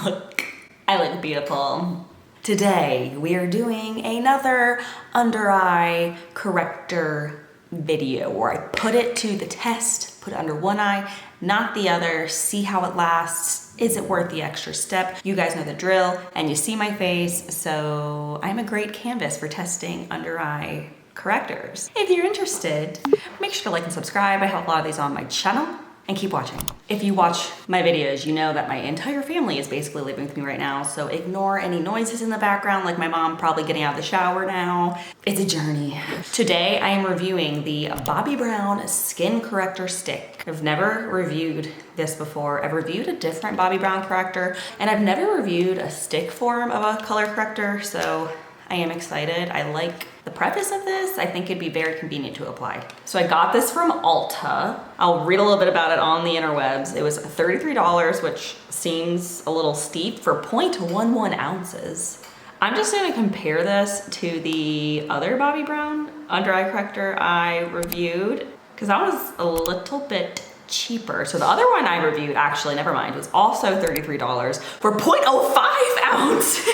I look beautiful. Today, we are doing another under eye corrector video where I put it to the test, put it under one eye, not the other, see how it lasts. Is it worth the extra step? You guys know the drill and you see my face, so I'm a great canvas for testing under eye correctors. If you're interested, make sure to like and subscribe. I have a lot of these on my channel. And keep watching. If you watch my videos, you know that my entire family is basically living with me right now, so ignore any noises in the background, like my mom probably getting out of the shower now. It's a journey. Today, I am reviewing the Bobbi Brown Skin Corrector Stick. I've never reviewed this before. I've reviewed a different Bobbi Brown corrector, and I've never reviewed a stick form of a color corrector, so I am excited. I like the preface of this. I think it'd be very convenient to apply. So I got this from Ulta. I'll read a little bit about it on the interwebs. It was $33, which seems a little steep for 0.11 ounces. I'm just gonna compare this to the other Bobbi Brown under eye corrector I reviewed, because that was a little bit cheaper. So the other one I reviewed, actually, never mind, was also $33 for 0.05 ounces.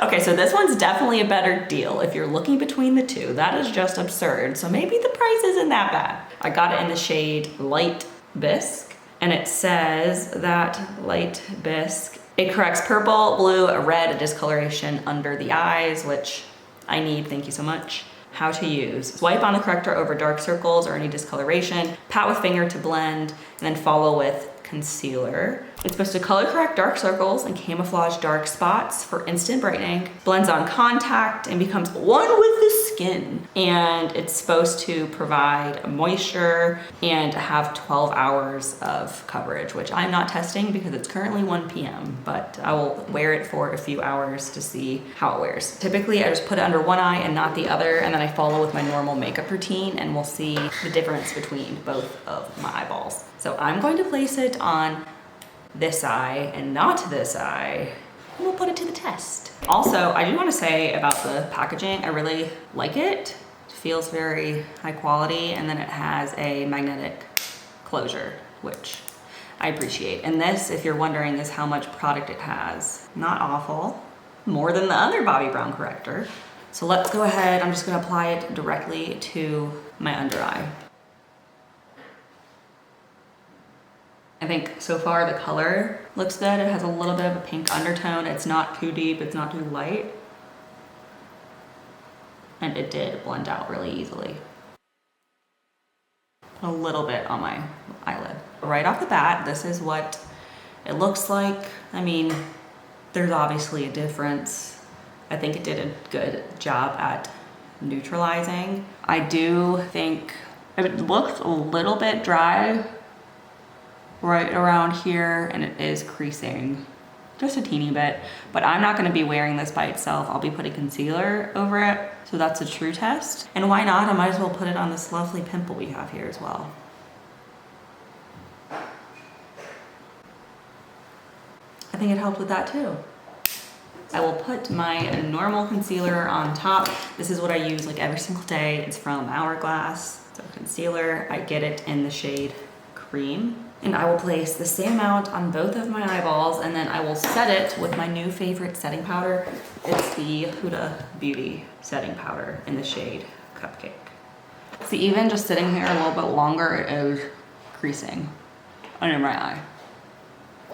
Okay, so this one's definitely a better deal if you're looking between the two. That is just absurd. So maybe the price isn't that bad. I got it in the shade Light Bisque, and it says that Light Bisque, it corrects purple, blue, red discoloration under the eyes, which I need, thank you so much. How to use. Swipe on the corrector over dark circles or any discoloration, pat with finger to blend, and then follow with concealer. It's supposed to color correct dark circles and camouflage dark spots for instant brightening, blends on contact and becomes one with the skin. And it's supposed to provide moisture and have 12 hours of coverage, which I'm not testing because it's currently 1 p.m., but I will wear it for a few hours to see how it wears. Typically, I just put it under one eye and not the other, and then I follow with my normal makeup routine, and we'll see the difference between both of my eyeballs. So I'm going to place it on this eye and not this eye, and we'll put it to the test. Also, I do want to say about the packaging, I really like it. It feels very high quality, and then it has a magnetic closure, which I appreciate. And this, if you're wondering, is how much product it has. Not awful, more than the other Bobbi Brown corrector. So let's go ahead, I'm just gonna apply it directly to my under eye. I think so far the color looks good. It has a little bit of a pink undertone. It's not too deep, it's not too light. And it did blend out really easily. A little bit on my eyelid. Right off the bat, this is what it looks like. I mean, there's obviously a difference. I think it did a good job at neutralizing. I do think it looks a little bit dry right around here, and it is creasing just a teeny bit, but I'm not going to be wearing this by itself. I'll be putting concealer over it, so that's a true test. And why not? I might as well put it on this lovely pimple we have here as well. I think it helped with that too. I will put my normal concealer on top. This is what I use like every single day. It's from Hourglass. So concealer, I get it in the shade Cream. And I will place the same amount on both of my eyeballs, and then I will set it with my new favorite setting powder. It's the Huda Beauty setting powder in the shade Cupcake. See, even just sitting here a little bit longer, it is creasing under my eye.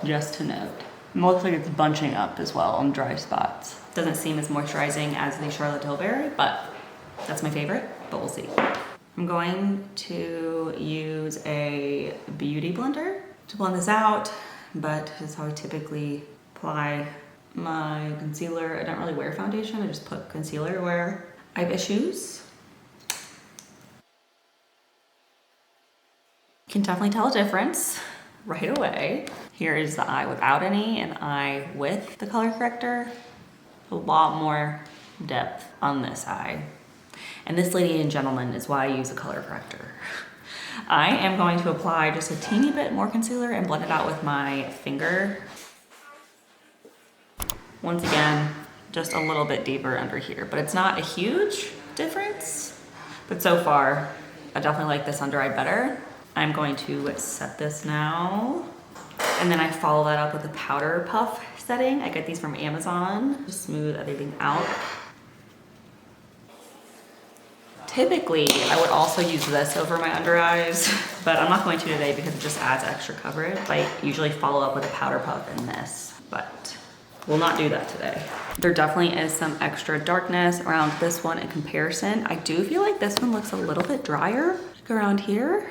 Just to note. It looks like it's bunching up as well on dry spots. Doesn't seem as moisturizing as the Charlotte Tilbury, but that's my favorite, but we'll see. I'm going to use a beauty blender to blend this out, but this is how I typically apply my concealer. I don't really wear foundation, I just put concealer where I have issues. You can definitely tell a difference right away. Here is the eye without any and eye with the color corrector. A lot more depth on this eye. And this, lady and gentlemen, is why I use a color corrector. I am going to apply just a teeny bit more concealer and blend it out with my finger. Once again, just a little bit deeper under here, but it's not a huge difference. But so far, I definitely like this under eye better. I'm going to set this now. And then I follow that up with a powder puff setting. I get these from Amazon to smooth everything out. Typically, I would also use this over my under eyes, but I'm not going to today because it just adds extra coverage. I usually follow up with a powder puff in this, but we'll not do that today. There definitely is some extra darkness around this one in comparison. I do feel like this one looks a little bit drier around here.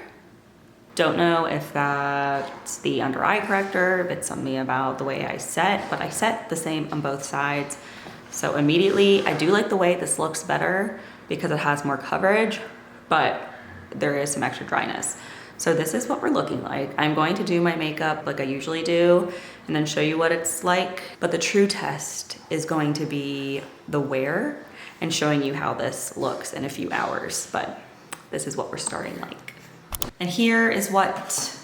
Don't know if that's the under eye corrector, if it's something about the way I set, but I set the same on both sides. So immediately, I do like the way this looks better because it has more coverage, but there is some extra dryness. So this is what we're looking like. I'm going to do my makeup like I usually do and then show you what it's like. But the true test is going to be the wear and showing you how this looks in a few hours. But this is what we're starting like. And here is what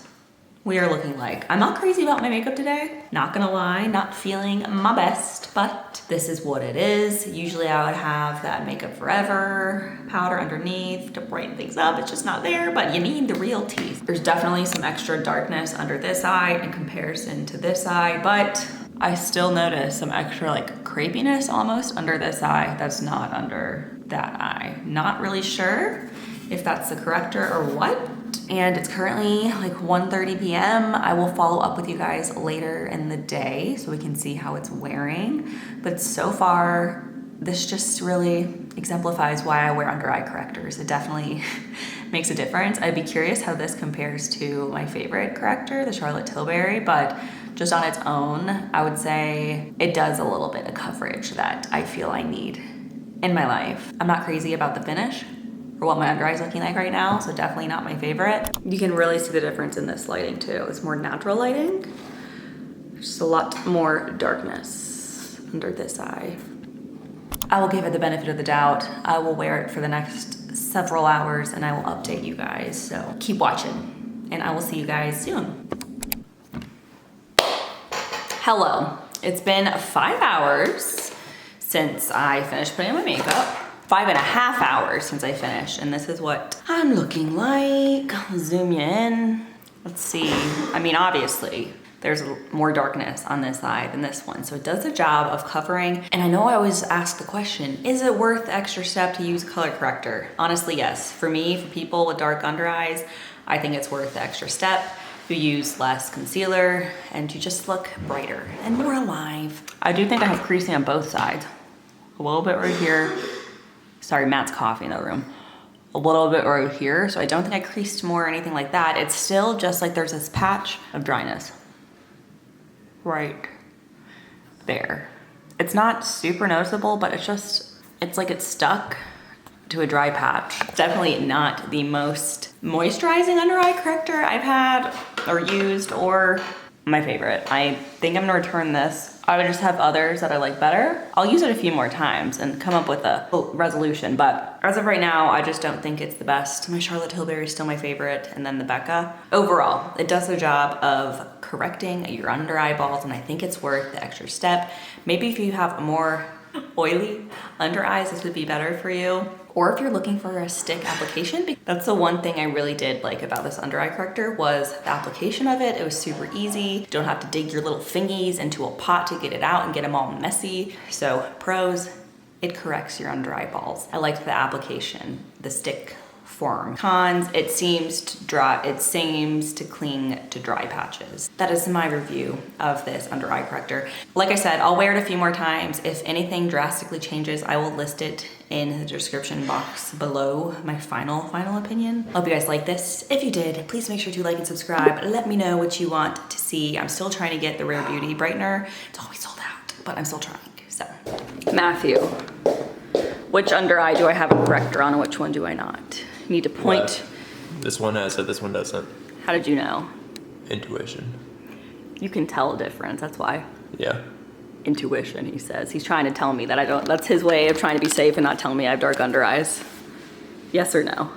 we are looking like. I'm not crazy about my makeup today. Not gonna lie, not feeling my best, but this is what it is. Usually I would have that Makeup Forever powder underneath to brighten things up. It's just not there, but you need the real teeth. There's definitely some extra darkness under this eye in comparison to this eye, but I still notice some extra like crepiness almost under this eye that's not under that eye. Not really sure if that's the corrector or what. And it's currently like 1:30 p.m. I will follow up with you guys later in the day so we can see how it's wearing. But so far, this just really exemplifies why I wear under eye correctors. It definitely makes a difference. I'd be curious how this compares to my favorite corrector, the Charlotte Tilbury, but just on its own, I would say it does a little bit of coverage that I feel I need in my life. I'm not crazy about the finish or what my under eye is looking like right now, so definitely not my favorite. You can really see the difference in this lighting too. It's more natural lighting. There's just a lot more darkness under this eye. I will give it the benefit of the doubt. I will wear it for the next several hours and I will update you guys, so keep watching and I will see you guys soon. Hello, it's been 5 hours since I finished putting on my makeup. 5.5 hours since I finished, and this is what I'm looking like. I'll zoom you in. Let's see. I mean, obviously, there's more darkness on this side than this one, so it does the job of covering. And I know I always ask the question, is it worth the extra step to use a color corrector? Honestly, yes. For me, for people with dark under eyes, I think it's worth the extra step. You use less concealer, and you just look brighter and more alive. I do think I have creasing on both sides. A little bit right here. Sorry, Matt's coughing in the room. A little bit right here, so I don't think I creased more or anything like that. It's still just like there's this patch of dryness right there. It's not super noticeable, but it's like it's stuck to a dry patch. Definitely not the most moisturizing under eye corrector I've had or used or my favorite. I think I'm gonna return this. I would just have others that I like better. I'll use it a few more times and come up with a resolution, but as of right now, I just don't think it's the best. My Charlotte Tilbury is still my favorite, and then the Becca. Overall, it does the job of correcting your under eyeballs, and I think it's worth the extra step. Maybe if you have more oily under eyes, this would be better for you. Or if you're looking for a stick application, that's the one thing I really did like about this under eye corrector was the application of it. It was super easy. You don't have to dig your little fingies into a pot to get it out and get them all messy. So pros, it corrects your under eye balls. I liked the application, the stick form. Cons, it seems to cling to dry patches. That is my review of this under eye corrector. Like I said, I'll wear it a few more times. If anything drastically changes, I will list it in the description box below my final opinion. Hope you guys like this. If you did, please make sure to like and subscribe. Let me know what you want to see. I'm still trying to get the Rare Beauty brightener. It's always sold out, but I'm still trying, so. Matthew, which under eye do I have a corrector on and which one do I not? You need to point. This one has it, this one doesn't. How did you know? Intuition. You can tell a difference, that's why. Yeah. Intuition, he says. He's trying to tell me that I don't, that's his way of trying to be safe and not telling me I have dark under eyes. Yes or no?